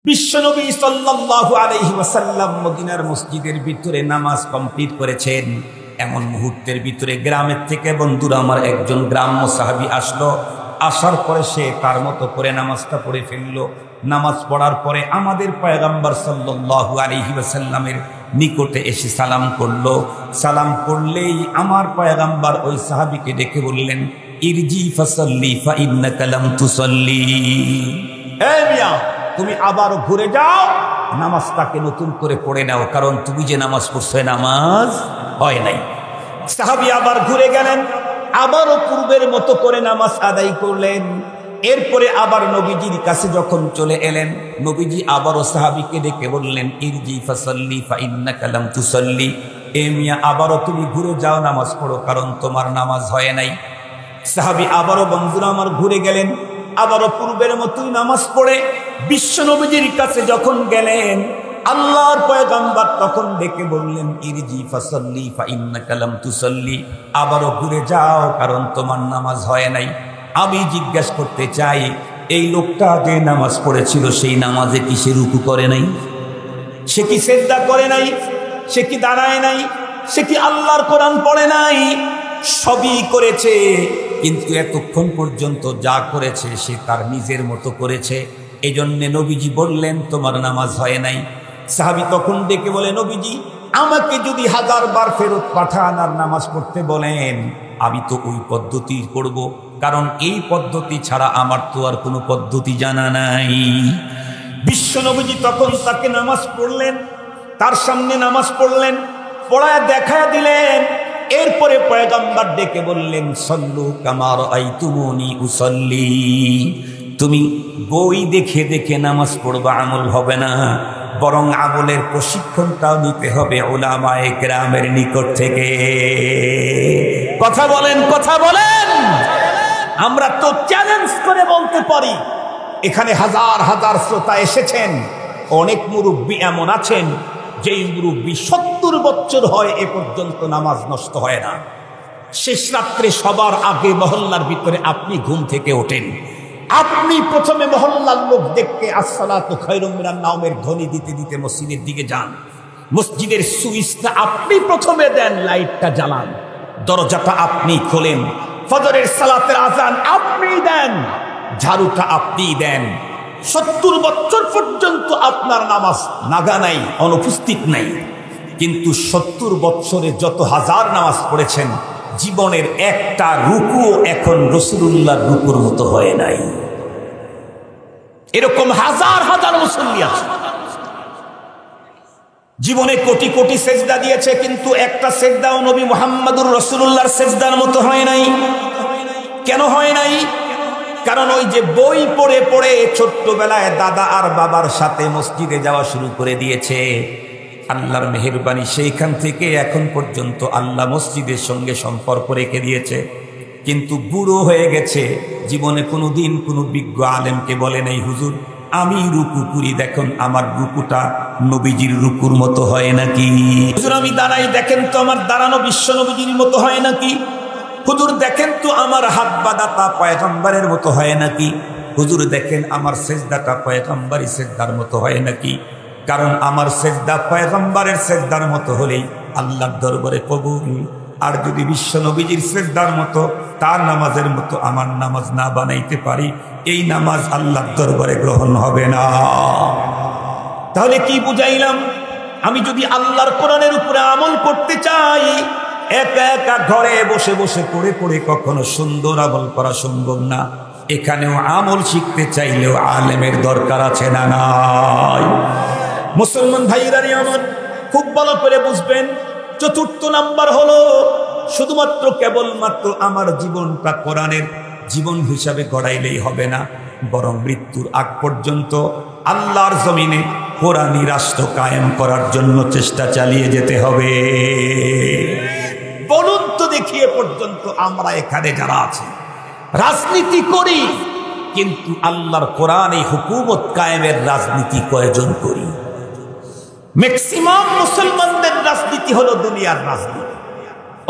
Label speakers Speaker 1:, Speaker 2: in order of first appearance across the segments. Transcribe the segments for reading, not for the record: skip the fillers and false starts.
Speaker 1: বিশ্বনবী সাল্লাল্লাহু আলাইহি ওয়াসাল্লাম মদিনার মসজিদের ভিতরে নামাজ কমপ্লিট করেছেন। এমন মুহূর্তের ভিতরে গ্রামের থেকে বন্ধুরা আমার একজন গ্রাম্য সাহাবী আসলো। আসার পরে সে তার মতো করে নামাজটা পড়ে ফেললো। নামাজ পড়ার পরে আমাদের পয়গম্বর সাল্লাল্লাহু আলাইহি ওয়াসাল্লামের নিকটে এসে সালাম করলো। সালাম করলেই আমার পয়গম্বর ওই সাহাবীকে ডেকে বললেন, ইরজি ফাসাল্লি ফা ইন্নাকা লাম তুসাল্লি। এই মিয়া, তুমি আবার ঘুরে যাও, নামাজটাকে নতুন করে পড়ে নাও, কারণ তুমি যে নামাজ পড়ছো নামাজ হয় নাই। সাহাবী আবার ঘুরে গেলেন, আবারও পূর্বের মতো করে নামাজ আদায় করলেন। এরপরে আবার নবীজির কাছে যখন চলে এলেন, নবীজি আবারও সাহাবীকে ডেকে বললেন, ইরজি ফাসাল্লি ফা ইন্নাকা লাম তুসাল্লি। এ মিয়া, আবারও তুমি ঘুরে যাও, নামাজ পড়ো, কারণ তোমার নামাজ হয় নাই। সাহাবী আবারও বন্ধুরা আমার ঘুরে গেলেন, আবারও পূর্বের মতোই নামাজ পড়ে বিশ্ব নবীজির কাছে যখন গেলেন, আল্লাহর পয়গম্বর তখন ডেকে বললেন, ইরজি ফাসাল্লি ফা ইন্নাকা লাম তুসাল্লি। আবারও ঘুরে যাও, কারণ তোমার নামাজ হয় নাই। আমি জিজ্ঞাসা করতে চাই, এই লোকটা যে নামাজ পড়েছিল সেই নামাজে কি সে রুকু করে নাই? সে কি সিজদা করে নাই? সে কি দাঁড়ায় নাই? সে কি আল্লাহর কোরআন পড়ে নাই? সবই করেছে, কিন্তু এতক্ষণ পর্যন্ত যা করেছে সে তার নিজের মতো করেছে। এজন্য নবীজি বললেন, তোমার নামাজ হয় নাই। সাহাবী তখন ডেকে বলে, নবীজি আমাকে যদি 1000 বার ফেরত পাঠান আর নামাজ পড়তে বলেন, আমি তো ওই পদ্ধতি করব, কারণ এই পদ্ধতি ছাড়া আমার তো আর কোনো পদ্ধতি জানা নাই। বিশ্ব নবীজি তখন তাকে নামাজ পড়লেন, তার সামনে নামাজ পড়লেন, পড়ায় দেখায় দিলেন। এরপরে পয়গম্বর ডেকে বললেন, সল্লু কামা রাআইতুমুনি উসাল্লি। তুমি বই দেখে দেখে নামাজ পড়বা, আমল হবে না, বরং আমলের প্রশিক্ষণটাও নিতে হবে উলামায়ে কেরামের নিকট থেকে। কথা বলেন, কথা বলেন। আমরা তো চ্যালেঞ্জ করে বলতে পারি, এখানে হাজার হাজার শ্রোতা এসেছেন, অনেক মুরব্বী এমন আছেন যেই মুরব্বী 70 বছর হয় এ পর্যন্ত নামাজ নষ্ট হয় না। শেষ রাত্রে সবার আগে মহল্লার ভিতরে আপনি ঘুম থেকে ওঠেন, আপনি প্রথমে মহল্লার লোক দেখতে আসসালাতু খায়রুম মিনান নাওমের ধ্বনি দিতে দিতে মসজিদের দিকে যান। মসজিদের সুইচটা আপনি প্রথমে দেন, লাইটটা জ্বালান, দরজাটা আপনি খোলেন, ফজরের সালাতের আজান আপনি দেন, ঝাড়ুটা আপনি দেন। 70 বছর পর্যন্ত আপনার নামাজ নাগা নাই, অনুপস্থিত নাই, কিন্তু 70 বছরে যত হাজার নামাজ পড়েছেন, জীবনের একটা রুকু এখন রাসূলুল্লাহর রুকুর মতো হয় নাই। এরকম হাজার হাজার মুসল্লি আছে, জীবনে কোটি কোটি সেজদা দিয়েছে, কিন্তু একটা সেজদাও নবী মুহাম্মদুর রাসূলুল্লাহর সেজদার মতো হয় নাই। কেন হয় নাই? কারণ ওই যে বই পড়ে পড়ে ছোট্টবেলায় দাদা আর বাবার সাথে মসজিদে যাওয়া শুরু করে দিয়েছে। আল্লাহর মেহেরবানি, সেইখান থেকে এখন পর্যন্ত আল্লাহ মসজিদের সঙ্গে সম্পর্ক রেখে দিয়েছে, কিন্তু বুড়ো হয়ে গেছে। জীবনে কোনোদিন কোনো বিজ্ঞ আলেমকে বলে নাই, হুজুর আমি রুকু করি, দেখুন আমার রুকুটা নবীজির রুকুর মতো হয় নাকি? হুজুর আমি দাঁড়াই, দেখেন তো আমার দাঁড়ানো বিশ্ব নবীজির মতো হয় নাকি? হুজুর দেখেন তো আমার হাত বাঁধাটা পয়গম্বরের মতো হয় নাকি? হুজুর দেখেন আমার সেজদাটা পয়গম্বরের সেজদার মতো হয় নাকি? কারণ আমার সেজদা পয়গম্বরের সেজদার মতো হলেই আল্লাহর দরবারে কবুল, আর যদি বিশ্ব নবীজির সেজদার মতো তার নামাজের মতো আমার নামাজ না বানাইতে পারি, এই নামাজ আল্লাহর দরবারে গ্রহণ হবে না। তাহলে কি বুঝাইলাম? আমি যদি আল্লাহর কোরআনের উপরে আমল করতে চাই, একা একা ঘরে বসে বসে পড়ে পড়ে কখনো সুন্দর আমল করা সম্ভব না। এখানেও আমল শিখতে চাইলেও আলেমের দরকার আছে না নাই? মুসলমান ভাইরা আমার খুব ভালো করে বুঝবেন, 4র্থ নাম্বার হলো, শুধুমাত্র কেবলমাত্র আমার জীবনটা কোরআনের জীবন হিসাবে গড়াইলেই হবে না, বরং মৃত্যুর আগ পর্যন্ত আল্লাহর জমিনে কোরআনী রাষ্ট্র কায়েম করার জন্য চেষ্টা চালিয়ে যেতে হবে। বলুন তো দেখি, এ পর্যন্ত আমরা এখানে যারা আছি রাজনীতি করি, কিন্তু আল্লাহর কোরআনে হুকুমত কায়েমের রাজনীতি কয়জন করি? ম্যাক্সিমাম মুসলমানদের রাজনীতি হলো দুনিয়ার রাজনীতি।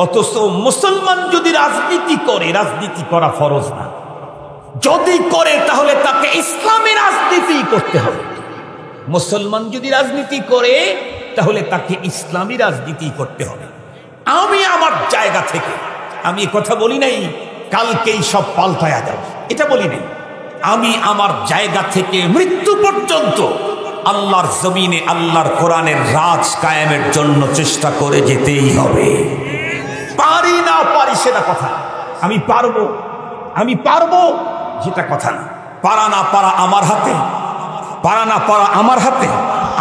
Speaker 1: অথচ মুসলমান যদি রাজনীতি করে, রাজনীতি করা ফরজ না, যদি করে তাহলে তাকে ইসলামী রাজনীতি করতে হবে। মুসলমান যদি রাজনীতি করে তাহলে তাকে ইসলামী রাজনীতি করতে হবে। আমি আমার জায়গা থেকে, আমি কথা বলি নাই কালকেই সব পাল্টায়া যাবে, এটা বলি নাই। আমি আমার জায়গা থেকে মৃত্যু পর্যন্ত আল্লাহর জমিনে আল্লাহর কোরআনের রাজ কায়েমের জন্য চেষ্টা করে যেতেই হবে। পারি না পারি সেটা কথা, আমি পারবো যেটা কথা না। পারা না পারা আমার হাতে, পারা না পারা আমার হাতে,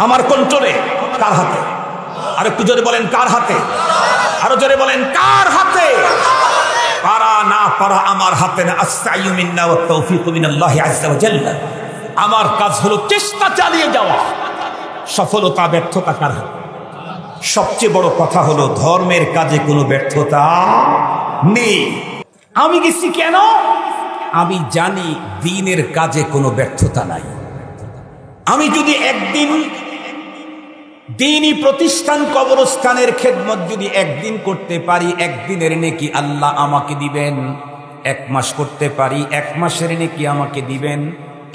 Speaker 1: আমার কন্ট্রোলে। কার হাতে? আর একটু জোরে বলেন কার হাতে? আরো জোরে বলেন কার হাতে? পারা না পারা আমার হাতে না। আস-সা'য়ু মিন্না ওয়াত তাওফীকু মিনাল্লাহি আযজা ওয়া জাল্লা। আমার কাজ হলো চেষ্টা চালিয়ে যাওয়া। সফলতা ব্যর্থতা কার হাতে? সবচেয়ে বড় কথা হলো ধর্মের কাজে কোনো ব্যর্থতা নেই। আমি গেছি কেন? আমি জানি দ্বীনের কাজে কোনো ব্যর্থতা নাই। আমি যদি একদিন দ্বীনি প্রতিষ্ঠান কবরস্থানের খেদমত যদি একদিন করতে পারি, একদিনের নেকি আল্লাহ আমাকে দিবেন। 1 মাস করতে পারি, 1 মাসের নেকি আমাকে দিবেন।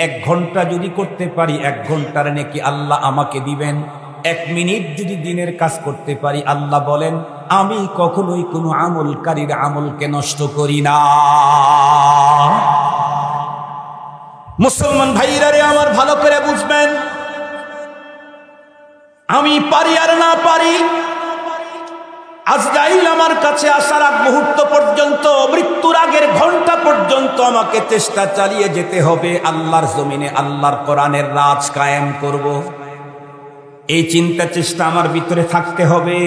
Speaker 1: 1 ঘন্টা যদি করতে পারি, 1 ঘন্টার নেকি আল্লাহ আমাকে দিবেন। 1 মিনিট যদি দিনের কাজ করতে পারি, আল্লাহ বলেন আমি কখনোই কোনো আমলকারীর আমলকে নষ্ট করি না। মুসলমান ভাইরা রে আমার, ভালো করে বুঝবেন, আমি পারি আর না পারি, আজরাইল আমার কাছে আসার আগ মুহূর্ত পর্যন্ত, মৃত্যুর আগের ঘন্টা পর্যন্ত আমাকে চেষ্টা চালিয়ে যেতে হবে আল্লাহর জমিনে আল্লাহর কোরআনের রাজ কায়েম করব। এই চিন্তা চেষ্টা আমার ভিতরে থাকতে হবে।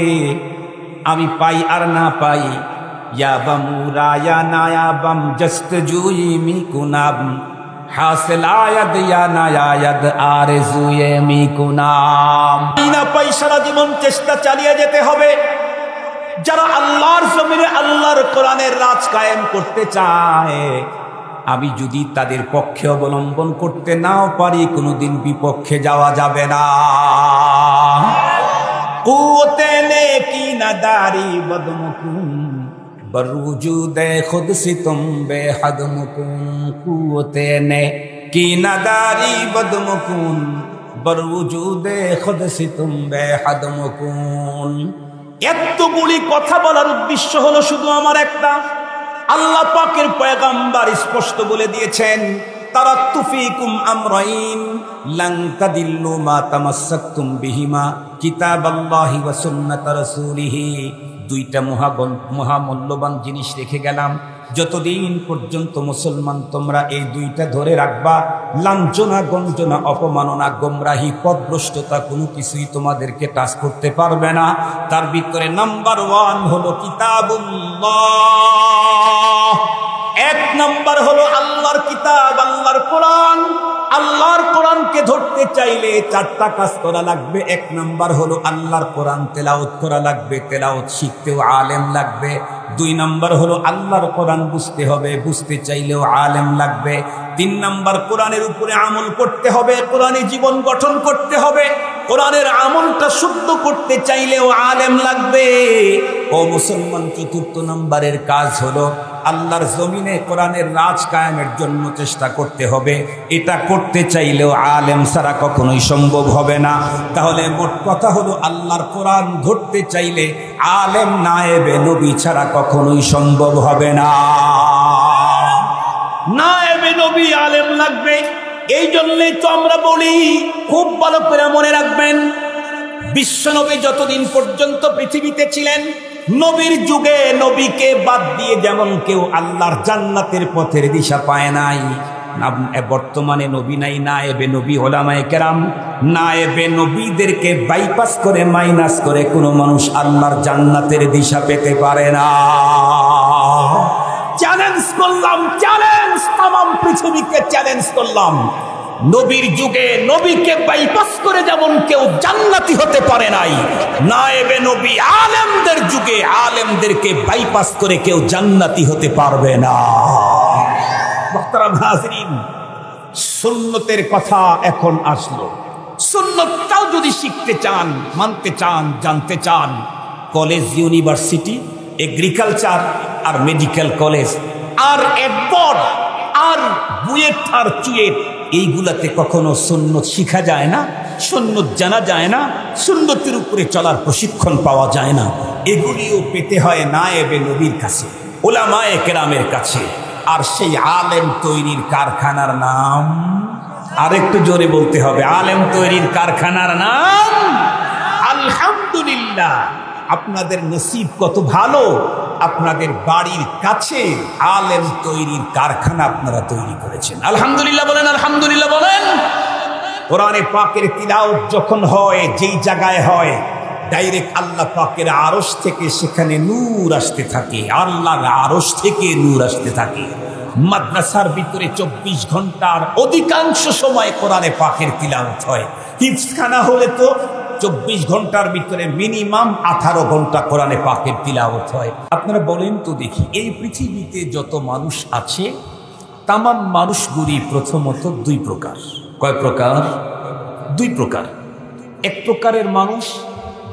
Speaker 1: আমি পাই আর না পাই, ইয়া বামুরা ইয়া নায়াবাম জস্তজুই মিকুনাব হাসিল আয়াদ ইয়া নায়ায়াদ আরজুয়ে মিকুনাম। না পাই, সারা জীবন চেষ্টা চালিয়ে যেতে হবে। যারা আল্লাহর জমিনে আল্লাহর কোরআনের রাজ কায়েম করতে চায়, আমি যদি তাদের পক্ষে অবলম্বন করতে নাও পারি, কোনোদিন বিপক্ষে যাওয়া যাবে না। কুওতে নেকি নাদারি বদমকুন বরুজুদে খুদ সিতুম বেহদ মুকুন। কুওতে নেকি নাদারি বদমকুন বরুজুদে খুদ সিতুম বেহদ মুকুন। এতগুলি কথা বলার উদ্দেশ্য হলো শুধু আমার একটা, আল্লাহ পাকের পয়গম্বর স্পষ্ট বলে দিয়েছেন, তারাকতু ফীকুম আমরাইন লান তাদিল্লু মা তামাসসাকতুম বিহিমা কিতাবাল্লাহি ওয়া সুন্নাত রাসূলিহি। 2টা মহামূল্যবান জিনিস রেখে গেলাম, যতদিন পর্যন্ত মুসলমান তোমরা এই 2টা ধরে রাখবা, লাঞ্ছনা গঞ্জনা অপমাননা গোমরাহি পথভ্রষ্টতা কোনো কিছুই তোমাদেরকে টাচ করতে পারবে না। তার ভিতরে নাম্বার 1 হলো কিতাবুল্লাহ। 1 নাম্বার হলো আল্লাহর কিতাব, আল্লাহর কোরআন। আল্লাহর কোরআনকে ধরতে চাইলে 4টা কাজ করা লাগবে। 1 নাম্বার হলো আল্লাহর কোরআন তেলাওয়াত করা লাগবে, তেলাওয়াত শিখতেও আলেম লাগবে। 2 নাম্বার হলো আল্লাহর কোরআন বুঝতে হবে, বুঝতে চাইলেও আলেম লাগবে। 3 নাম্বার কোরআনের উপরে আমল করতে হবে, কোরআনে জীবন গঠন করতে হবে। কোরআনের আমলটা শুদ্ধ করতে চাইলেও আলেম লাগবে। ও মুসলমান, 4র্থ নাম্বারের কাজ হলো আল্লাহর জমিনে কোরআনের রাজ কায়েমের জন্য চেষ্টা করতে হবে। এটা করতে চাইলেও আলেম ছাড়া কখনোই সম্ভব হবে না। তাহলে মোট কথা হলো আল্লাহর কোরআন ধরতে চাইলে আলেম নায়েবে নবী ছাড়া কখনোই সম্ভব হবে না। নায়েবে নবী আলেম লাগবে। এই জন্যই তো আমরা বলি, খুব ভালো করে মনে রাখবেন, বিশ্বনবী যতদিন পর্যন্ত পৃথিবীতে ছিলেন, নবীর যুগে নবীকে বাদ দিয়ে যেমন কেউ আল্লাহর জান্নাতের পথের দিশা পায় নাই, বর্তমানে নবী নাই, নায়েবে নবী ওলামায়ে কেরাম। নায়েবে নবীদেরকে বাইপাস করে মাইনাস করে কোনো মানুষ আল্লাহর জান্নাতের দিশা পেতে পারে না। চ্যালেঞ্জ করলাম, চ্যালেঞ্জ, তামাম পৃথিবীকে চ্যালেঞ্জ করলাম। নবীর যুগে নবীকে বাইপাস করে যেমন কেউ জান্নাতি হতে পারে নাই, নায়েবে নবী আলেমদের যুগে আলেমদেরকে বাইপাস করে কেউ জান্নাতি হতে পারবে না। মুহতারাম হাজিরিন, সুন্নতের কথা এখন আসলো। সুন্নতটাও যদি শিখতে চান, মানতে চান, জানতে চান, কলেজ, ইউনিভার্সিটি, এগ্রিকালচার আর মেডিকেল কলেজ আর এডবর্ড আর বুয়েট আর চুয়েট এইগুলাতে কখনো সুন্নত শিখা যায় না, সুন্নত জানা যায় না, সুন্নতের উপরে চলার প্রশিক্ষণ পাওয়া যায় না। এগুলিও পেতে হয় নায়েবে নবীর কাছে, উলামায়ে কেরামের কাছে। আর সেই আলেম তৈরির কারখানার নাম, আরেকটু জোরে বলতে হবে, আলেম তৈরির কারখানার নাম আলহামদুলিল্লাহ। আপনাদের নসিব কত ভালো, আপনাদের বাড়ির কাছে আলেম তৈরির কারখানা আপনারা তৈরি করেছেন। আলহামদুলিল্লাহ বলেন, আলহামদুলিল্লাহ বলেন। কোরআনে পাকের তিলাওয়াত যখন হয়, যেই জায়গায় হয়, ডাইরেক্ট আল্লাহ পাকের আরশ থেকে সেখানে নূর আসতে থাকে, আল্লাহর আরশ থেকে নূর আসতে থাকে। মাদ্রাসার ভিতরে 24 ঘন্টার অধিকাংশ সময় কোরআনে পাকের তিলাওয়াত হয়। হিফজখানা হলে তো 24 ঘন্টার ভিতরে মিনিমাম 18 ঘন্টা কোরআনে পাকের তিলাওয়াত হয়। আপনারা বলেন তো দেখি, এই পৃথিবীতে যত মানুষ আছে তামাম মানুষগুলি প্রথমত দুই প্রকার। কয় প্রকার? দুই প্রকার। এক প্রকারের মানুষ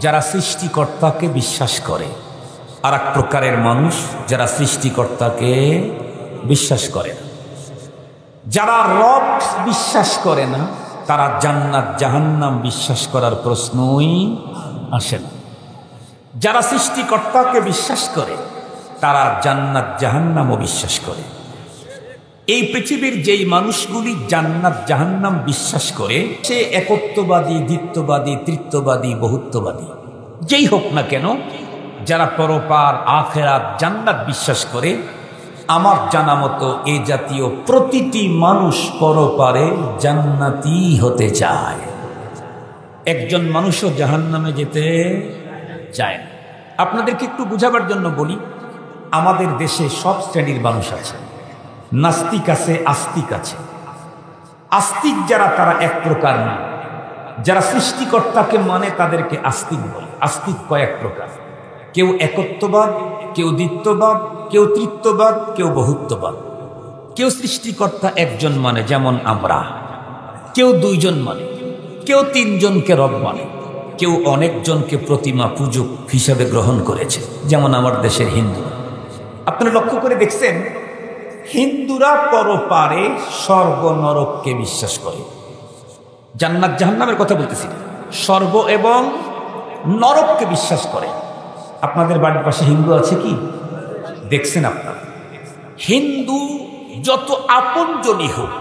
Speaker 1: যারা সৃষ্টিকর্তাকে বিশ্বাস করে, আর এক প্রকারের মানুষ যারা সৃষ্টিকর্তাকে বিশ্বাস করে না। যারা রব বিশ্বাস করে না তারা জান্নাত জাহান্নাম বিশ্বাস করার প্রশ্নই আসে না। যারা সৃষ্টিকর্তাকে বিশ্বাস করে তারা জান্নাত জাহান্নামও বিশ্বাস করে। এই পৃথিবীর যেই মানুষগুলি জান্নাত জাহান্নাম বিশ্বাস করে, সে একত্ববাদী, দ্বিত্ববাদী, তৃত্ববাদী, বহুত্ববাদী যেই হোক না কেন, যারা পরপার, আখিরাত, জান্নাত বিশ্বাস করে, আমার জানা মতো এই জাতীয় প্রতিটি মানুষ পরপারে জান্নাতি হতে চায়। একজন মানুষও জাহান্নামে যেতে চায় না। আপনাদেরকে একটু বুঝাবার জন্য বলি, আমাদের দেশে সব শ্রেণীর মানুষ আছে। নাস্তিক আছে, আস্তিক আছে। আস্তিক যারা তারা এক প্রকার না, যারা সৃষ্টিকর্তাকে মানে তাদেরকে আস্তিক বলে। আস্তিক কয়েক প্রকার, কেউ একত্ববাদ, কেউ দ্বিত্ববাদ, কেউ তৃত্ববাদ, কেউ বহুত্ববাদ। কেউ সৃষ্টিকর্তা একজন মানে, যেমন আমরা। কেউ দুইজন মানে, কেউ তিনজনকে রব মানে, কেউ অনেকজনকে প্রতিমা পূজক হিসাবে গ্রহণ করেছে, যেমন আমার দেশের হিন্দুরা। আপনারা লক্ষ্য করে দেখছেন, হিন্দুরা পরপারে স্বর্গ নরককে বিশ্বাস করে। জান্নাত জাহান্নামের কথা বলতেছি না, স্বর্গ এবং নরককে বিশ্বাস করে। আপনাদের বাড়ির পাশে হিন্দু আছে কি? দেখছেন আপনারা? হিন্দু যত আপনজনই হোক,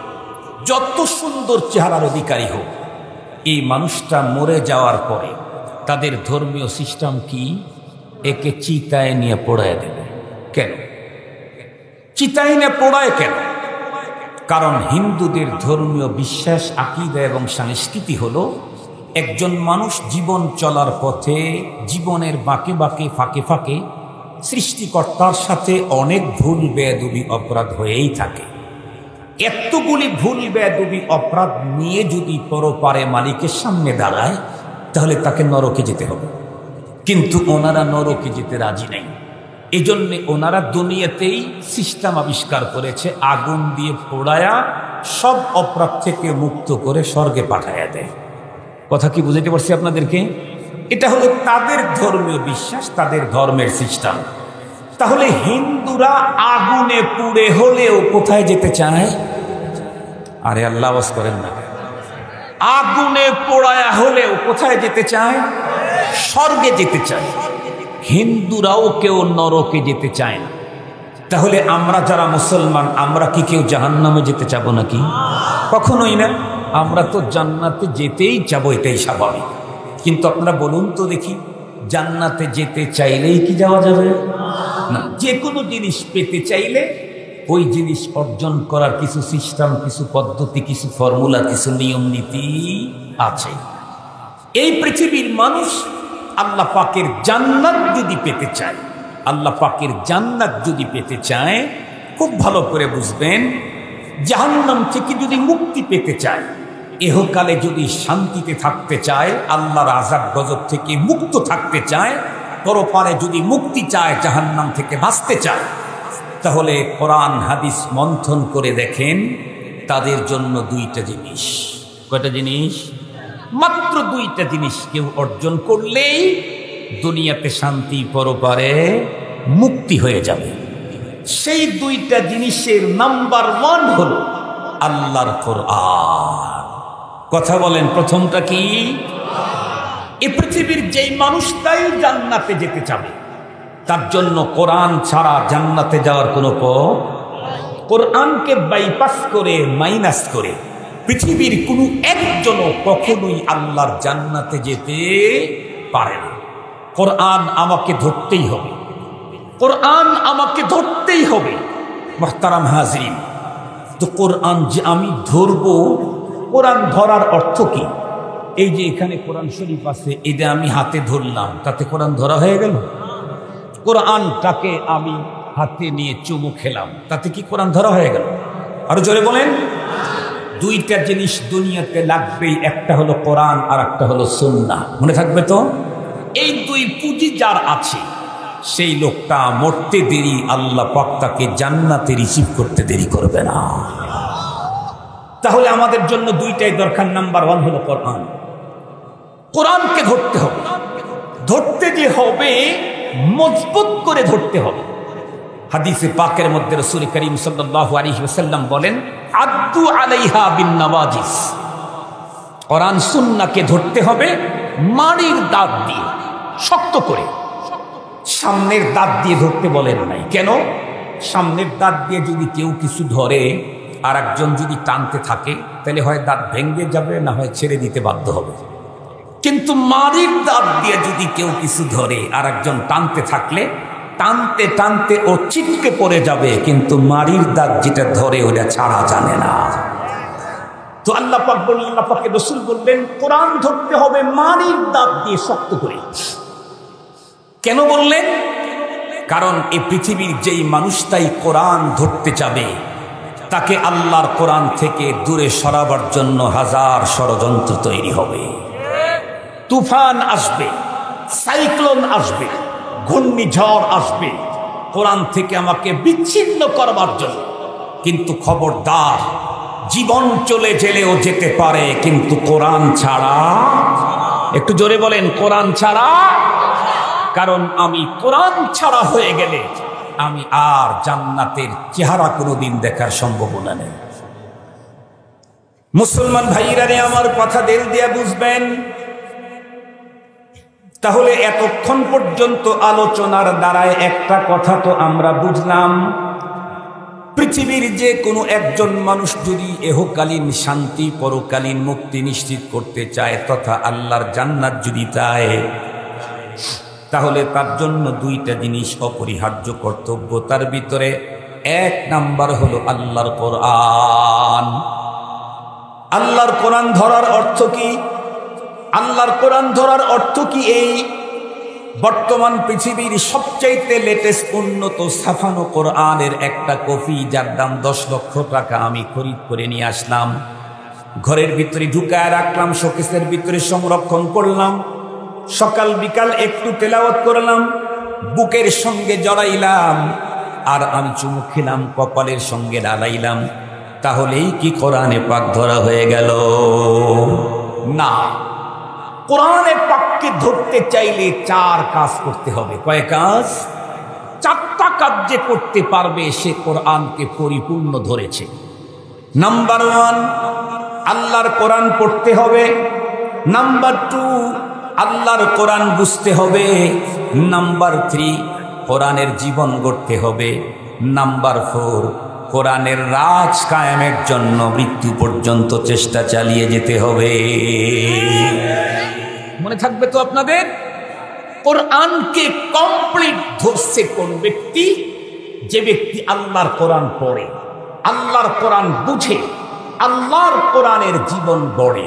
Speaker 1: যত সুন্দর চেহারার অধিকারী হোক, এই মানুষটা মরে যাওয়ার পরে তাদের ধর্মীয় সিস্টেম কি? একে চিতায় নিয়ে পোড়ায় দেবে। কেন চিতায় নিয়ে পোড়ায় কেন? কারণ হিন্দুদের ধর্মীয় বিশ্বাস, আকীদা এবং সংস্কৃতি হলো, একজন মানুষ জীবন চলার পথে জীবনের বাঁকে বাঁকে, ফাঁকে ফাঁকে সৃষ্টিকর্তার সাথে অনেক ভুল বেয়াদবি অপরাধ হয়েই থাকে। এতগুলি ভুল বেয়াদবি অপরাধ নিয়ে যদি পরপারে মালিকের সামনে দাঁড়ায়, তাহলে তাকে নরকে যেতে হবে। কিন্তু ওনারা নরকে যেতে রাজি নেই। এজন্যে ওনারা দুনিয়াতেই সিস্টেম আবিষ্কার করেছে, আগুন দিয়ে পোড়ায়া সব অপরাধ থেকে মুক্ত করে স্বর্গে পাঠাইয়া দেয়। কথা কি বুঝাতে পারছি আপনাদেরকে? এটা হলো তাদের ধর্মীয় বিশ্বাস, তাদের ধর্মের সিস্টেম। তাহলে হিন্দুরা আগুনে পুড়ে হলেও কোথায় যেতে চায়? আরে আল্লাহ আওয়াজ করেন না। আগুনে পোড়ায়া হলেও কোথায় যেতে চায়? স্বর্গে যেতে চায়। হিন্দুরাও কেউ নরকে যেতে চায় না। তাহলে আমরা যারা মুসলমান, আমরা কি কেউ জাহান্নামে যেতে চাবো নাকি? কখনোই না। আমরা তো জান্নাতে যেতেই চাবো, এটাই স্বাভাবিক। কিন্তু আপনারা বলুন তো দেখি, জান্নাতে যেতে চাইলেই কি যাওয়া যাবে না? যে কোনো জিনিস পেতে চাইলে ওই জিনিস অর্জন করার কিছু সিস্টেম, কিছু পদ্ধতি, কিছু ফর্মুলা, কিছু নিয়ম নীতি আছে। এই পৃথিবীর মানুষ আল্লাহ পাকের জান্নাত যদি পেতে চায়, আল্লাহ পাকের জান্নাত যদি পেতে চায়, খুব ভালো করে বুঝবেন, জাহান্নাম থেকে যদি মুক্তি পেতে চায়, এহকালে যদি শান্তিতে থাকতে চায়, আল্লাহর আযাব গজব থেকে মুক্ত থাকতে চায়, পরপারে যদি মুক্তি চায়, জাহান্নাম থেকে বাঁচতে চায়, তাহলে কোরআন হাদিস মন্থন করে দেখেন, তাদের জন্য দুইটা জিনিস। কয়টা জিনিস? মাত্র দুইটা জিনিস কেউ অর্জন করলেই দুনিয়াতে শান্তি, পরপারে মুক্তি হয়ে যাবে। সেই দুইটা জিনিসের নাম্বার 1 হলো আল্লাহর কোরআন। কথা বলেন, প্রথমটা কি? এই পৃথিবীর যেই মানুষটাই জান্নাতে যেতে চাবে তার জন্য কোরআন ছাড়া জান্নাতে যাওয়ার কোনো পথ, কোরআনকে বাইপাস করে মাইনাস করে পৃথিবীর কোনো একজনও কখনোই আল্লাহর জান্নাতে যেতে পারে না। কোরআন আমাকে ধরতেই হবে, কোরআন আমাকে ধরতেই হবে। মুহতারাম হাজরিন, তো কোরআন যে আমি ধরব, কোরআন ধরার অর্থ কি? এই যে এখানে কোরআন শরীফ আছে, এটা আমি হাতে ধরলাম, তাতে কোরআন ধরা হয়ে গেল? কোরআনটাকে আমি হাতে নিয়ে চুমু খেলাম, তাতে কি কোরআন ধরা হয়ে গেল? আরো জোরে বলেন। দুইটা জিনিস দুনিয়াতে লাগবেই, একটা হলো কোরআন আর একটা হলো সুন্নাহ। মনে থাকবে তো? এই দুই পুঁজি যার আছে সেই লোকটা মরতে দেরি, আল্লাহ পাক তাকে জান্নাতে রিসিভ করতে দেরি করবে না। তাহলে আমাদের জন্য দুইটাই দরকার। নাম্বার ওয়ান হলো কোরআন। কোরআনকে ধরতে হবে, ধরতে যে হবে মজবুত করে ধরতে হবে। হাদিসে পাকের মধ্যে রাসূল করিম সাল্লাল্লাহু আলাইহি ওয়াসাল্লাম বলেন, আদ্দু আলাইহা বিন নওয়াজিস। কোরআন সুন্নাহকে ধরতে হবে মাড়ির দাঁত দিয়ে, শক্ত করে। সামনের দাঁত দিয়ে ধরতে বলেন নাই। কেন? সামনের দাঁত দিয়ে যদি কেউ কিছু ধরে আর একজন যদি টানতে থাকে, তাহলে হয় দাঁত ভেঙে যাবে, না হয় ছেড়ে দিতে বাধ্য হবে। কিন্তু মাড়ির দাঁত দিয়ে যদি কেউ কিছু ধরে আর একজন টানতে থাকলে, টানতে টানতে ও ছিটকে পড়ে যাবে, কিন্তু মাড়ির দাঁত যেটা ধরে ওটা ছাড়া জানে না। তো আল্লাহ পাক বললেন, আল্লাহ পাকের রাসূল বললেন, কোরআন ধরতে হবে মাড়ির দাঁত দিয়ে শক্ত করে। কেন বললেন? কারণ এই পৃথিবীর যেই মানুষটাই কোরআন ধরতে চাবে তাকে আল্লাহর কোরআন থেকে দূরে সরাবার জন্য হাজার ষড়যন্ত্র তৈরি হবে। তুফান আসবে, সাইক্লোন আসবে, ঘূর্ণিঝড় আসবে কোরআন থেকে আমাকে বিচ্ছিন্ন করবার জন্য। কিন্তু খবরদার, জীবন চলে গেলেও যেতে পারে, কিন্তু কোরআন ছাড়া। একটু জোরে বলেন, কোরআন ছাড়া। কারণ আমি কোরআন ছাড়া হয়ে গেলে আমি আর জান্নাতের চেহারা কোনোদিন দেখার সম্ভাবনা নেই। মুসলমান ভাইরা রে, আমার কথা দিল দিয়ে বুঝবেন। তাহলে এতক্ষণ পর্যন্ত আলোচনার দ্বারায় একটা কথা তো আমরা বুঝলাম, পৃথিবীর যে কোনো একজন মানুষ যদি এহকালীন শান্তি, পরকালীন মুক্তি নিশ্চিত করতে চায় তথা আল্লাহর জান্নাত যদি চায়, তাহলে তার জন্য দুইটা জিনিস অপরিহার্য কর্তব্য। তার ভিতরে এক নাম্বার হলো আল্লাহর কোরআন। আল্লাহর কোরআন ধরার অর্থ কি? আল্লাহর কোরআন ধরার অর্থ কি? এই বর্তমান পৃথিবীর সবচাইতে লেটেস্ট উন্নত ছাপানো কোরআনের একটা কপি, যার দাম 10 লক্ষ টাকা, আমি খরিদ করে নিয়ে আসলাম, ঘরের ভিতরে ঢুকায় রাখলাম, শোকেসের ভিতরে সংরক্ষণ করলাম, সকাল বিকাল একটু তেলাওয়াত করলাম, বুকের সঙ্গে জড়াইলাম, আর আমি চুমু খেলাম, কপালের সঙ্গে ডালাইলাম। তাহলেই কি কোরআনে পাক ধরা হয়ে গেল? না। কোরআনে পাককে ধরতে চাইলে 4 কাজ করতে হবে। কয় কাজ? 4টা কাজ যে করতে পারবে সে কোরআনকে পরিপূর্ণ ধরেছে। নাম্বার 1, আল্লাহর কোরআন পড়তে হবে। নাম্বার 2, আল্লাহর কোরআন বুঝতে হবে। নাম্বার 3, কোরআনের জীবন গড়তে হবে। নাম্বার 4, কোরআনের রাজ কায়েমের জন্য মৃত্যু পর্যন্ত চেষ্টা চালিয়ে যেতে হবে। মনে থাকবে তো আপনাদের? কোরআনকে কমপ্লিট ধরছে কোন ব্যক্তি? যে ব্যক্তি আল্লাহর কোরআন পড়ে, আল্লাহর কোরআন বুঝে, আল্লাহর কোরআনের জীবন গড়ে,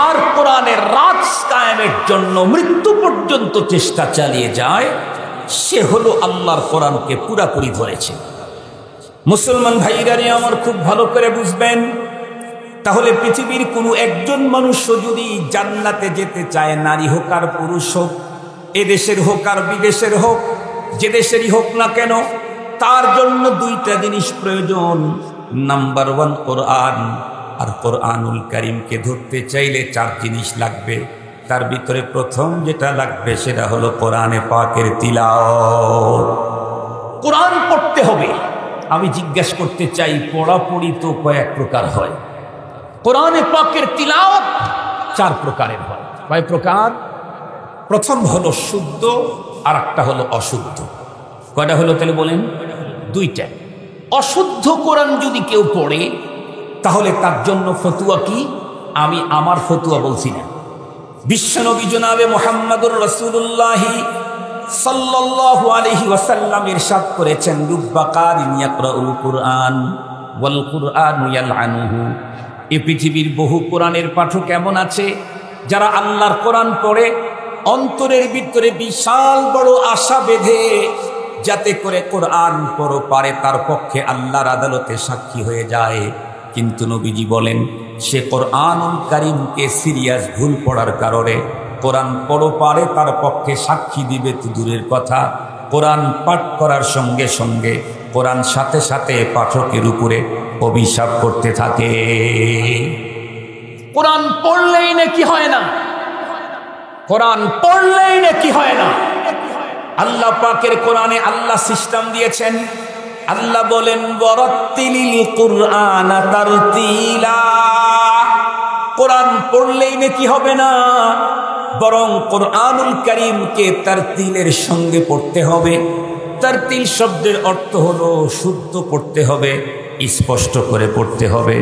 Speaker 1: আর কোরআনের রাজ কায়েমের জন্য মৃত্যু পর্যন্ত চেষ্টা চালিয়ে যায়, সে হলো আল্লাহর কোরআনকে পুরাপুরি ধরেছে। মুসলমান ভাইরা আমার খুব ভালো করে বুঝবেন। তাহলে পৃথিবীর কোনো একজন মানুষ যদি জান্নাতে যেতে চায়, নারী হোক আর পুরুষ হোক, এদেশের হোক আর বিদেশের হোক, যে দেশেরই হোক না কেন, তার জন্য দুইটা জিনিস প্রয়োজন। নাম্বার 1 কোরআন, আর কোরআনুল কারীমকে ধরতে চাইলে 4 জিনিস লাগবে। তার ভিতরে প্রথম যেটা লাগবে সেটা হলো কোরআনে পাকের তিলাওয়াত। কোরআন পড়তে হবে, আমি জিজ্ঞেস করতে চাই, পড়াপড়ি তো কয়েক প্রকার হয়, কোরআনে পাকের তিলাওয়াত 4 প্রকারের হয়। কয় প্রকার? প্রথম হলো শুদ্ধ, আর একটা হলো অশুদ্ধ। কয়টা হলো তাহলে বলেন? 2টা। অশুদ্ধ কোরআন যদি কেউ পড়ে তাহলে তার জন্য ফতুয়া কি? আমি আমার ফতুয়া বলছি না, বিশ্বনবী জনাবে মুহাম্মদুর রাসূলুল্লাহ সাল্লাল্লাহু আলাইহি ওয়াসাল্লাম ইরশাদ করেছেন, রুব্বা কারিন ইয়াকরাউল কুরআন ওয়াল কুরআনু ইয়ালআনুহু। এই পৃথিবীর বহু কোরআনের পাঠক এমন আছে যারা আল্লাহর কোরআন পড়ে অন্তরের ভিতরে বিশাল বড় আশা বেঁধে, যাতে করে কোরআন পড়ো পারে তার পক্ষে আল্লাহর আদালতে সাক্ষী হয়ে যায়। কিন্তু নবীজি বলেন, সে কোরআনুল কারীমকে সিরিয়াস ভুল পড়ার কারণে কোরআন পড়ো পারে তার পক্ষে সাক্ষী দিবে তো দূরের কথা, কোরআন পাঠ করার সঙ্গে সঙ্গে কোরআন সাথে সাথে পাঠকের উপরে অভিশাপ করতে থাকে। কোরআন পড়লেই নাকি হয় না, কোরআন পড়লেই নাকি হয় না। আল্লাহ পাকের কোরআনে আল্লাহ সিস্টেম দিয়েছেন। আল্লাহ বলেন, ওয়ারাত্তিলিল কুরআনা তারতিলা। কোরআন পড়লেই নাকি হবে না, বরং কোরআনুল কারীমকে তারতিলের সঙ্গে পড়তে হবে। তারতিল শব্দের অর্থ হলো শুদ্ধ পড়তে হবে, স্পষ্ট করে পড়তে হবে।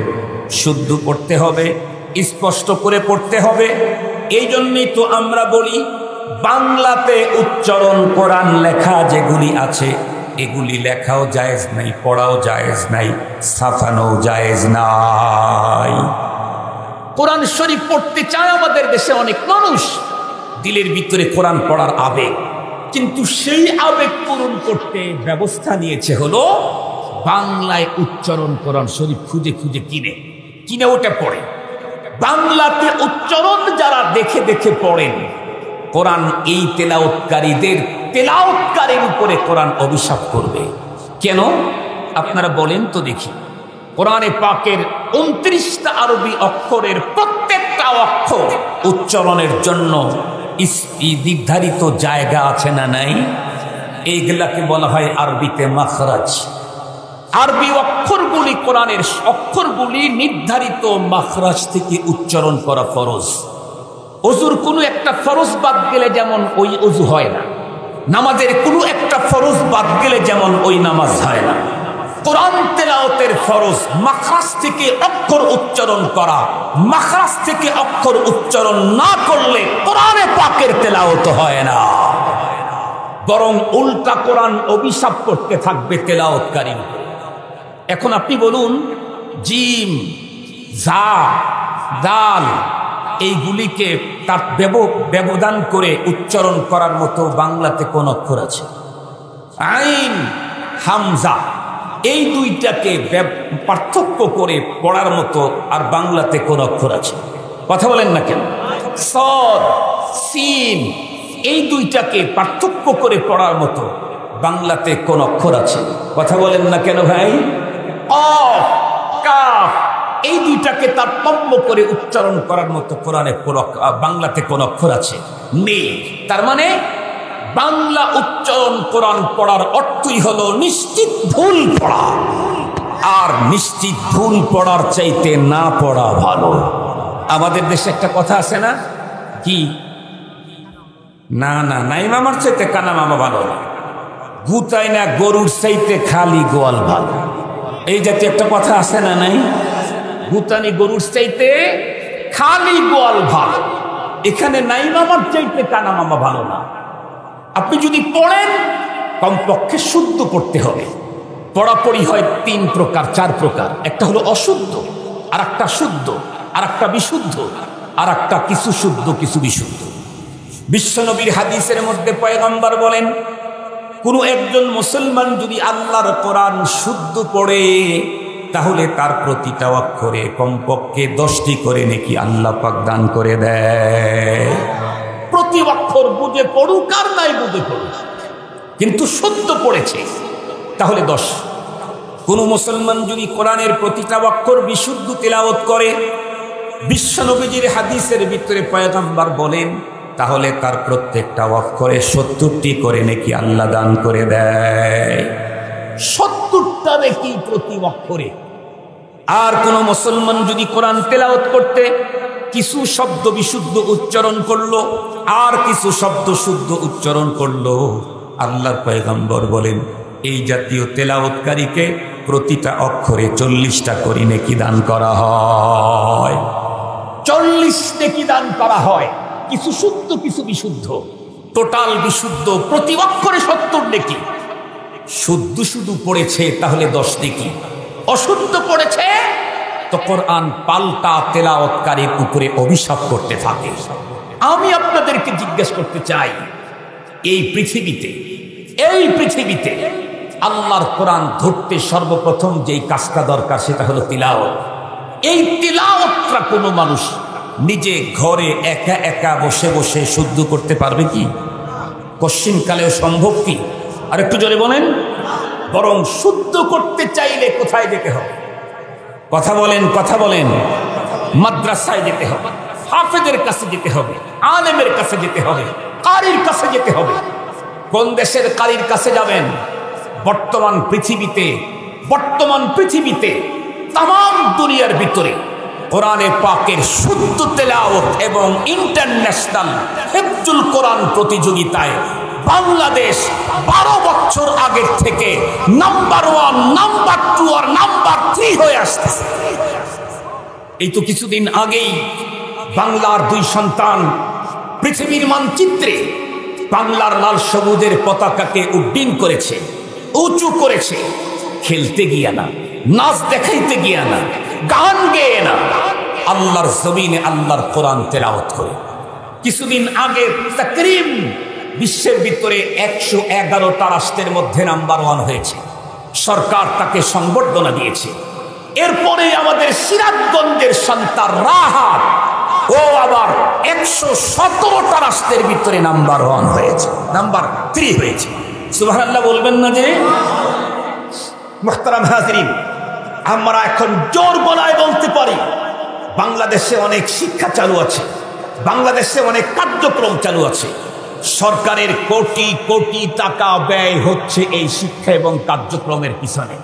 Speaker 1: শুদ্ধ পড়তে হবে, স্পষ্ট করে পড়তে হবে। এই জন্যই তো আমরা বলি, বাংলাতে উচ্চারণ কোরআন লেখা যেগুলি আছে এগুলি লেখাও জায়েজ নাই, পড়াও জায়েজ নাই, ছাপানো জায়েজ নাই। কোরআন শরীফ পড়তে চায় আমাদের দেশে অনেক মানুষ, দিলের ভিতরে কোরআন পড়ার আবেগ, কিন্তু সেই আবেগ পূরণ করতে ব্যবস্থা নিয়েছে হলো বাংলায় উচ্চারণ কোরআন শরীফ খুঁজে খুঁজে কিনে ওটা পড়ে। বাংলাতে উচ্চারণ যারা দেখে দেখে পড়েন কোরআন, এই তেলাওয়াতকারীর উপরে কোরআন অভিশাপ করবে। কেন আপনারা বলেন তো দেখি? কোরআনে পাকের 29টা আরবি অক্ষরের প্রত্যেকটা অক্ষর উচ্চারণের জন্য নির্ধারিত জায়গা আছে না নাই? এইগুলাকে বলা হয় আরবিতে মাখরাজ। আরবি অক্ষরগুলি, কোরআনের অক্ষরগুলি নির্ধারিত মাখরাজ থেকে উচ্চারণ করা ফরজ। ওযুর কোনো একটা ফরজ বাদ গেলে যেমন ওই ওযু হয় না, নামাজের কোনো একটা ফরজ বাদ গেলে যেমন ওই নামাজ হয় না, কোরআন তেলাওয়াতের ফরজ মাখরাজ থেকে অক্ষর উচ্চারণ করা। মাখরাজ থেকে অক্ষর উচ্চারণ না করলে কোরআনে পাকের তেলাওয়াত হয় না, বরং উল্টা কোরআন অভিশাপ করতে থাকবে তেলাওয়াতকারী। এখন আপনি বলুন, জিম, জা, দাল এইগুলিকে তার ব্যবধান করে উচ্চারণ করার মতো বাংলাতে কোন অক্ষর আছে? আইন, হামজা, এই দুইটাকে পার্থক্য করে পড়ার মতো আর বাংলাতে কোন অক্ষর আছে? কথা বলেন না কেন? সদ, সিন, এই দুইটাকে পার্থক্য করে পড়ার মতো বাংলাতে কোন অক্ষর আছে? কথা বলেন না কেন ভাই? কফ, কাফ, এই দুইটাকে তারতম্য করে উচ্চারণ করার মতো কোরআনে বাংলাতে কোন অক্ষর আছে? নেই। তার মানে বাংলা উচ্চারণ কোরআন পড়ার অর্থই হলো নিশ্চিত ভুল পড়া, আর নিশ্চিত ভুল পড়ার চাইতে না পড়া ভালো। আমাদের দেশে একটা কথা আছে না, কি? না না, নাই মামার চাইতে কানা মামা ভালো না, গুতাই না গরুর চাইতে খালি গোয়াল ভালো। এই জাতীয় একটা কথা আছে না নাই? গুতানি গরুর চাইতে খালি গোয়াল ভালো। এখানে নাই মামার চাইতে কানা মামা ভালো না। আপনি যদি পড়েন কমপক্ষে শুদ্ধ পড়তে হবে। পড়াপড়ি হয় 3 প্রকার 4 প্রকার। একটা হলো অশুদ্ধ, আর একটা শুদ্ধ, আর একটা বিশুদ্ধ, আর একটা কিছু শুদ্ধ কিছু বিশুদ্ধ। বিশ্বনবীর হাদিসের মধ্যে পয়গম্বর বলেন, কোনো একজন মুসলমান যদি আল্লাহর কোরআন শুদ্ধ পড়ে তাহলে তার প্রতিটা অক্ষরে কমপক্ষে 10টি করে নেকি আল্লাহ পাক দান করে দেয়। প্রতি অক্ষর বুঝে পড়ুক আর নাই বুঝে পড়ুক, কিন্তু শুদ্ধ পড়েছে তাহলে 10। কোন মুসলমান যদি কোরআনের প্রতিটা অক্ষর বিশুদ্ধ তেলাওয়াত করে, বিশ্বনবীর হাদিসের ভিতরে পয়গম্বর বলেন, তাহলে তার প্রত্যেকটা অক্ষরে 70টি করে নেকি আল্লাহ দান করে দেয়। 70টা নেকি প্রতি অক্ষরে। আর কোন মুসলমান যদি কোরআন তেলাওয়াত করতে কিছু শব্দ বিশুদ্ধ উচ্চারণ করলো আর কিছু শব্দ শুদ্ধ উচ্চারণ করলো, আল্লাহর পয়গম্বর বলেন এই জাতীয় তেলাওয়াতকারীকে প্রতিটা অক্ষরে 40টা করে নেকি দান করা হয়। 40 নেকি দান করা হয়, কিছু শুদ্ধ কিছু বিশুদ্ধ, টোটাল বিশুদ্ধ প্রতি অক্ষরে 70 নেকি। শুদ্ধ শুধু পড়েছে তাহলে 10 নেকি, অশুদ্ধ পড়েছে তো কোরআন পাল্টা তেলাওয়াতকারীর উপরে অভিশাপ করতে থাকে। আমি আপনাদেরকে জিজ্ঞেস করতে চাই, এই পৃথিবীতে আল্লাহর কোরআন ধরতে সর্বপ্রথম যেই কাজটা দরকার সেটা হলো তিলাওয়াত। এই তিলাওয়াতটা কোনো মানুষ নিজে ঘরে একা একা বসে বসে শুদ্ধ করতে পারবে কি? কশ্চিনকালেও সম্ভব কি? আর একটু জোরে বলেন। বরং শুদ্ধ করতে চাইলে কোথায় যেতে হবে? কথা বলেন। মাদ্রাসায় যেতে হবে, হাফেজের কাছে যেতে হবে, আলেমের কাছে যেতে হবে, কারির কাছে যেতে হবে। কোন দেশের কারির কাছে যাবেন? বর্তমান পৃথিবীতে তাম দুনিয়ার ভিতরে কোরআনে পাকের শুদ্ধ তেলাওয়াত এবং ইন্টারন্যাশনাল হিফজুল কোরআন প্রতিযোগিতায় বাংলাদেশ 12 বছর আগের থেকে নাম্বার 1, নাম্বার 2 আর নাম্বার 3 হয়ে আসতেছে। এই তো কিছুদিন আগেই বাংলার 2 সন্তান পৃথিবীর মানচিত্রে বাংলার লাল সবুজের পতাকাকে উড্ডীন করেছে, উঁচু করেছে। খেলতে গিয়া না, নাচ দেখাইতে গিয়া না, গান গেয়ে না, আল্লাহর জমিনে আল্লাহর কোরআন তেলাওয়াত করে। কিছুদিন আগে তাকরিম বিশ্বের ভিতরে 111টা রাষ্ট্রের মধ্যে নাম্বার 1 হয়েছে, সরকার তাকে সংবর্ধনা দিয়েছে। এরপরে আমাদের সিরাজগঞ্জের সন্তান রাহাত, ও আবার 117টা রাষ্ট্রের ভিতরে নাম্বার 1 হয়েছে, নাম্বার 3 হয়েছে। সুবহানাল্লাহ বলবেন না যে? মুহতারাম হাজিরিন, আমরা এখন জোর গলায় বলতে পারি বাংলাদেশে অনেক শিক্ষা চালু আছে, বাংলাদেশে অনেক কার্যক্রম চালু আছে। সরকারের কোটি কোটি টাকা ব্যয় হচ্ছে এই শিক্ষা এবং কার্যক্রমের পিছনে।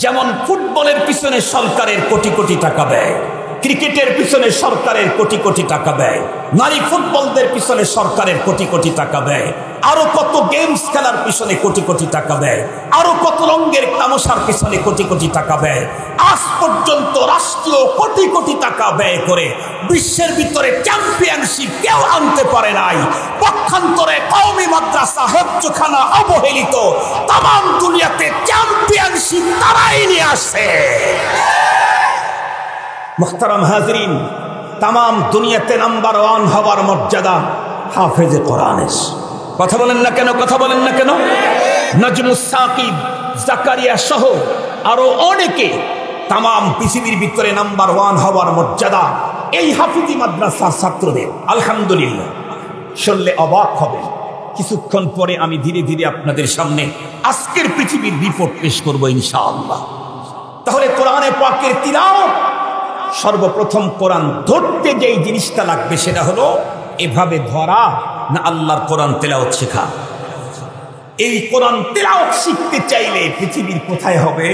Speaker 1: যেমন ফুটবলের পিছনে সরকারের কোটি কোটি টাকা ব্যয়, ক্রিকেটের পিছনে সরকারের কোটি কোটি টাকা ব্যয়, নারী ফুটবলদের পিছনে সরকারের কোটি কোটি টাকা ব্যয়, আরো কত গেমস খেলার পিছনে কোটি কোটি টাকা ব্যয়, আরো কত রঙের তামাশার পিছনে কোটি কোটি টাকা ব্যয়। আজ পর্যন্ত রাষ্ট্রীয় কোটি কোটি টাকা ব্যয় করে বিশ্বের ভিতরে চ্যাম্পিয়নশিপ কেউ আনতে পারে নাই। পক্ষান্তরে কওমি মাদ্রাসা হেফজখানা অবহেলিত, তাম দুনিয়াতে চ্যাম্পিয়নশিপ তারাই নিয়ে আসে। মুহতারাম হাজিরিন, তাম দুনিয়াতে নাম্বার 1 হওয়ার মর্যাদা হাফেজে কোরআনের। কথা বলেন না কেন? নজমুস সাকিব, জাকারিয়া সহ আরো অনেকে তাম পৃথিবীর ভিতরে নাম্বার 1 হওয়ার মর্যাদা এই হাফিজি মাদ্রাসার ছাত্রদের। আলহামদুলিল্লাহ, শুনলে অবাক হবে। কিছুক্ষণ পরে আমি ধীরে ধীরে আপনাদের সামনে আজকের পৃথিবীর রিপোর্ট পেশ করবো ইনশাআল্লাহ। তাহলে কোরআনে পাকের তিলাওয়াত, সর্বপ্রথম কোরআন ধরতে যেই জিনিসটা লাগবে সেটা হলো এভাবে ধরা না আল্লাহর কোরআন তেলাওয়াত শেখা। এই কোরআন তেলাওয়াত শিখতে চাইলে পৃথিবীর কোথায় হবে?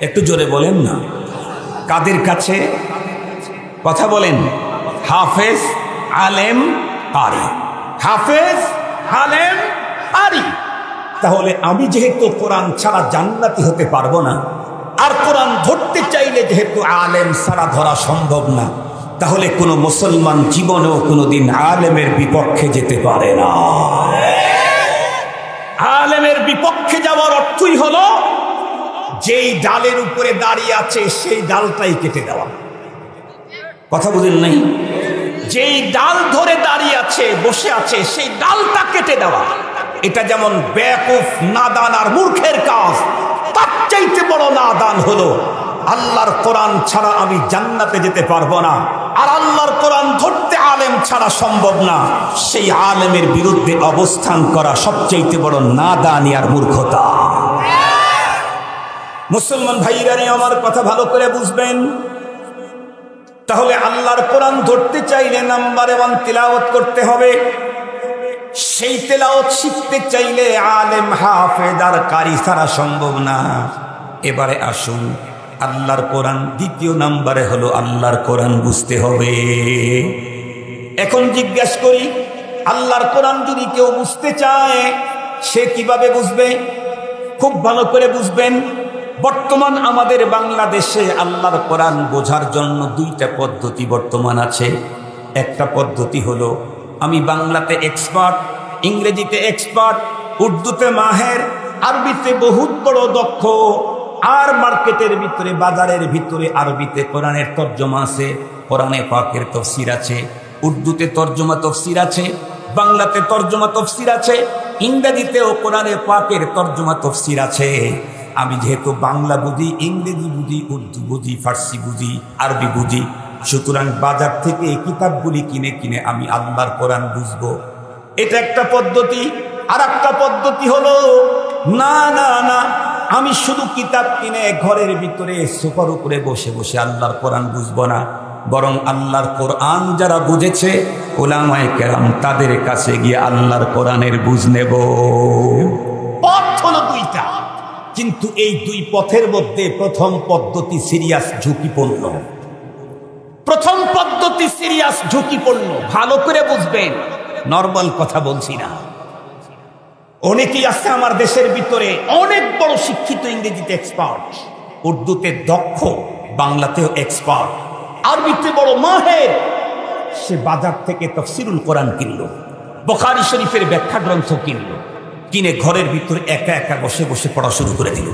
Speaker 1: একটু জোরে বলেন না। কাদের কাছে? কথা বলেন। হাফেজ, আলেম, কারি। হাফেজ, আলেম, কারি। তাহলে আমি যেহেতু কোরআন ছাড়া জান্নাতি হতে পারবো না, আর কোরআন ধরতে চাইলে যেহেতু আলেম ছাড়া ধরা সম্ভব না, তাহলে কোনো মুসলমান জীবনেও কোনোদিন আলেমের বিপক্ষে যেতে পারে না। আলেমের বিপক্ষে যাওয়ার অর্থই হলো যেই ডালের উপরে দাঁড়িয়ে আছে সেই ডালটাই কেটে দেওয়া। কথা বুঝেন নাই? যেই ডাল ধরে দাঁড়িয়ে আছে, বসে আছে, সেই ডালটা কেটে দেওয়া। এটা যেমন বেকুফ, নাদান আর মূর্খের কাজ, তার চাইতে বড় নাদান হলো আল্লাহর কোরআন ছাড়া আমি জান্নাতে যেতে পারবো না, আর আল্লাহর কোরআন ধরতে আলেম ছাড়া সম্ভব না, সেই আলেমের বিরুদ্ধে অবস্থান করা সবচাইতে বড় নাদানি আর মূর্খতা। মুসলমান ভাইরা আমার কথা ভালো করে বুঝবেন। তাহলে আল্লাহর কোরআন ধরতে চাইলে নাম্বারে 1 তিলাওয়াত করতে হবে। সেই তেলাওয়াত শিখতে চাইলে আলেম হাফেজ আর কারি ছাড়া সম্ভব না। এবারে আসুন আল্লাহর কোরআন, দ্বিতীয় নাম্বারে হলো আল্লাহর কোরআন বুঝতে হবে। এখন জিজ্ঞাসা করি, আল্লাহর কোরআন যদি কেউ বুঝতে চায় সে কিভাবে বুঝবে? খুব ভালো করে বুঝবেন। বর্তমান আমাদের বাংলাদেশে আল্লাহর কোরআন বোঝার জন্য দুইটা পদ্ধতি বর্তমান আছে। একটা পদ্ধতি হলো আমি বাংলাতে এক্সপার্ট, ইংরেজিতে এক্সপার্ট, উর্দুতে মাহের, আরবিতে বহুত বড় দক্ষ, আর মার্কেটের ভিতরে বাজারের ভিতরে আরবিতে কোরআনের তর্জমা আছে, কোরআনে পাকের তাফসীর আছে, উর্দুতে তর্জমা তাফসীর আছে, বাংলাতে তর্জমা তাফসীর আছে, ইংরেজিতেও কোরআনে পাকের তর্জমা তাফসীর আছে। আমি যেহেতু বাংলা বুঝি, ইংরেজি বুঝি, উর্দু বুঝি, ফার্সি বুঝি, আরবি বুঝি, সুতরাং বাজার থেকে এই কিতাবগুলি কিনে কিনে আমি আল্লাহর কোরআন বুঝবো। এটা একটা পদ্ধতি। আর একটা পদ্ধতি হলো না না না, আমি শুধু কিতাব কিনে ঘরের ভিতরে সোফার উপরে বসে বসে আল্লাহর কোরআন বুঝবো না, বরং আল্লাহর কোরআন যারা বুঝেছে উলামায়ে কেরাম তাদের কাছে গিয়ে আল্লাহর কোরআনের বুঝ নেব। পথ হলো দুইটা, কিন্তু এই দুই পথের মধ্যে প্রথম পদ্ধতি সিরিয়াস ঝুঁকিপূর্ণ। প্রথম পদ্ধতি সিরিয়াস ঝুঁকিপূর্ণ, ভালো করে বুঝবেন, নরমাল কথা বলছি না। অনেকেই আছে আমার দেশের ভিতরে অনেক বড় শিক্ষিত, ইংরেজিতে এক্সপার্ট, উর্দুতে দক্ষ, বাংলাতেও এক্সপার্ট, আরবিতে বড় মাহের। সে বাজার থেকে তাফসীরুল কোরআন কিনলো, বুখারী শরীফের ব্যাখ্যা গ্রন্থ কিনলো, কিনে ঘরের ভিতরে একা একা বসে বসে পড়া শুরু করে দিল।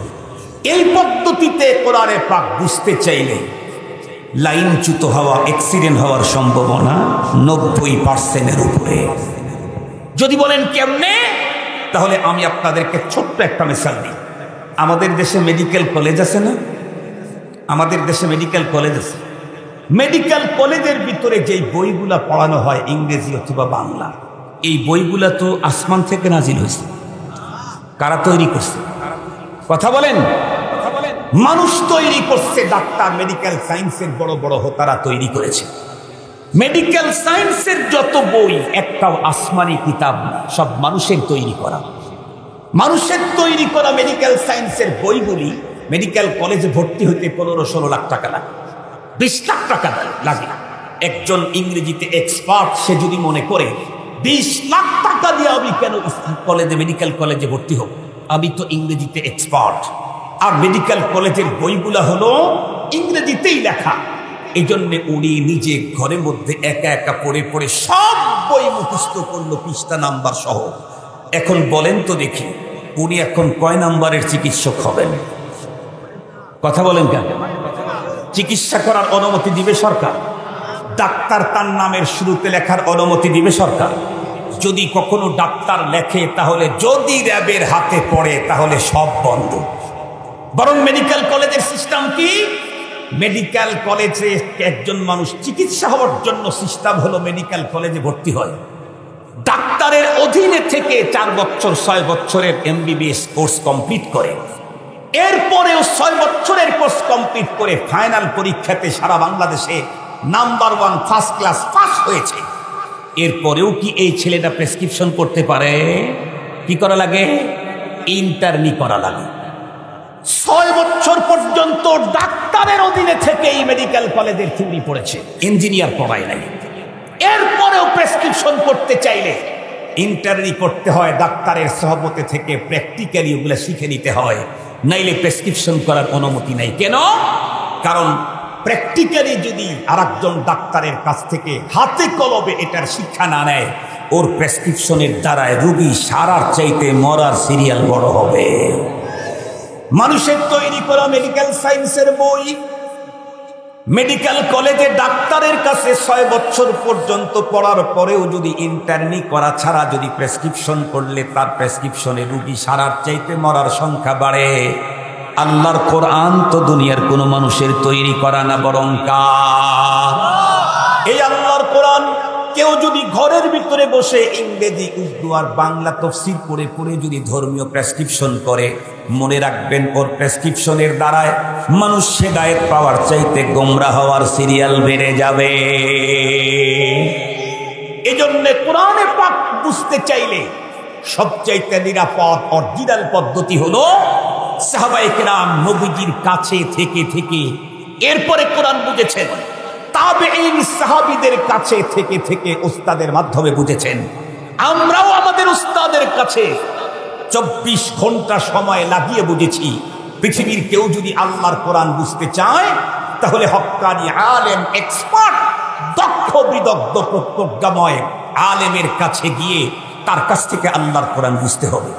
Speaker 1: এই পদ্ধতিতে কোরআনে পাক বুঝতে চাইলে লাইনচ্যুত হওয়া, অ্যাক্সিডেন্ট হওয়ার সম্ভাবনা 90% উপরে। যদি বলেন কেমনে, তাহলে আমি আপনাদেরকে ছোট্ট একটা মিসাল দিই। আমাদের দেশে মেডিকেল কলেজ আছে না? আমাদের দেশে মেডিকেল কলেজ আছে। মেডিকেল কলেজের ভিতরে যেই বইগুলা পড়ানো হয় ইংরেজি অথবা বাংলা, এই বইগুলা তো আসমান থেকে নাজিল হয়েছে। কারা তৈরি করছে? কথা বলেন। মানুষ তৈরি করছে, ডাক্তার, মেডিকেল সায়েন্সের বড় বড় হোতারা তৈরি করেছে। মেডিকেল সায়েন্সের যত বই একটাও আসমানি কিতাব না, সব মানুষের তৈরি করা। মানুষের তৈরি করা মেডিকেল সায়েন্সের বইগুলি মেডিকেল কলেজে ভর্তি হইতে 15-16 লাখ টাকা লাগে, 20 লাখ টাকা লাগে। একজন ইংরেজিতে এক্সপার্ট সে যদি মনে করে 20 লাখ টাকা দিয়ে আমি কেন কলেজে, মেডিকেল কলেজে ভর্তি হব, আমি তো ইংরেজিতে এক্সপার্ট, আর মেডিকেল কলেজের বইগুলা হলো ইংরেজিতেই লেখা। এই জন্য উনি নিজে ঘরের মধ্যে একা একা পড়ে পড়ে সব বই মুখস্থ করলো, পৃষ্ঠা নাম্বার সহ। এখন বলেন তো দেখি, উনি এখন কয় নাম্বারের চিকিৎসক হবেন? কথা বলেন কেন? চিকিৎসা করার অনুমতি দিবে সরকার, ডাক্তার তার নামের শুরুতে লেখার অনুমতি দিবে সরকার। যদি কখনো ডাক্তার লেখে, তাহলে যদি র্যাবের হাতে পড়ে তাহলে সব বন্ধ। বরং মেডিকেল কলেজের সিস্টেম কি? মেডিকেল কলেজে একজন মানুষ চিকিৎসা হওয়ার জন্য সিস্টেম হলো মেডিকেল কলেজে ভর্তি হয়, ডাক্তারের অধীনে থেকে 4 বছর 6 বছরের MBBS কোর্স কমপ্লিট করে, এরপরেও 6 বছরের কোর্স কমপ্লিট করে ফাইনাল পরীক্ষাতে সারা বাংলাদেশে নাম্বার 1 ফার্স্ট ক্লাস পাস হয়েছে। এরপরেও কি এই ছেলেটা প্রেসক্রিপশন করতে পারে? কি করা লাগে? ইন্টার্নি করা লাগে। 6 বছর পর্যন্ত ডাক্তারের অধীনে থেকে এই মেডিকেল কলেজের থিওরি পড়েছে, ইঞ্জিনিয়ার পড়ায় নাই। এরপরেও প্রেসক্রিপশন করতে চাইলে ইন্টার্নি করতে হয়, ডাক্তারের সহবতে থেকে প্র্যাকটিক্যালি ওগুলো শিখে নিতে হয়, নাইলে প্রেসক্রিপশন করার অনুমতি নাই। কেন? কারণ প্র্যাকটিক্যালি যদি আরেকজন ডাক্তারের কাছ থেকে হাতে কলমে এটার শিক্ষা না নেয়, ওর প্রেসক্রিপশনের দ্বারায় রোগী সারার চাইতে মরার সিরিয়াল বড় হবে। মানুষের তৈরি করা মেডিকেল সায়েন্সের বই মেডিকেল কলেজে ডাক্তারের কাছে 6 বছর পর্যন্ত পড়ার পরেও যদি ইন্টার্নি করা ছাড়া যদি প্রেসক্রিপশন করলে তার প্রেসক্রিপশনে রোগী সারার চাইতে মরার সংখ্যা বাড়ে। আল্লাহর কোরআন তো দুনিয়ার কোনো মানুষের তৈরি করা না, বরং কার? এই আল্লাহর কোরআন কেউ যদি ঘরের ভিতরে বসে ইংরেজি, উর্দু আর বাংলা তাফসীর পড়ে পড়ে যদি ধর্মীয় প্রেসক্রিপশন করে, মনে রাখবেন ওর প্রেসক্রিপশনের দ্বারায় মানুষ হেদায়েত পাওয়ার চাইতে গোমরা হওয়ার সিরিয়াল বেড়ে যাবে। এজন্য কোরআনে পাক বুঝতে চাইলে সবচাইতে নিরাপদ অরিজিনাল পদ্ধতি হলো সাহাবায়ে কেরাম নবীজির কাছে থেকে থেকে এরপরে কোরআন বুঝেছেন, তাবেঈন সাহাবীদের কাছে থেকে থেকে উস্তাদের মাধ্যমে বুঝেছেন। আমরাও আমাদের উস্তাদের কাছে 24 ঘন্টা সময় লাগিয়ে বুঝেছি। পৃথিবীর কেউ যদি আল্লাহর কোরআন বুঝতে চায় তাহলে হক্কানি আলেম, এক্সপার্ট, দক্ষ বিদগ্ধ প্রজ্ঞাময় আলেমের কাছে গিয়ে তার কাছ থেকে আল্লাহর কোরআন বুঝতে হবে।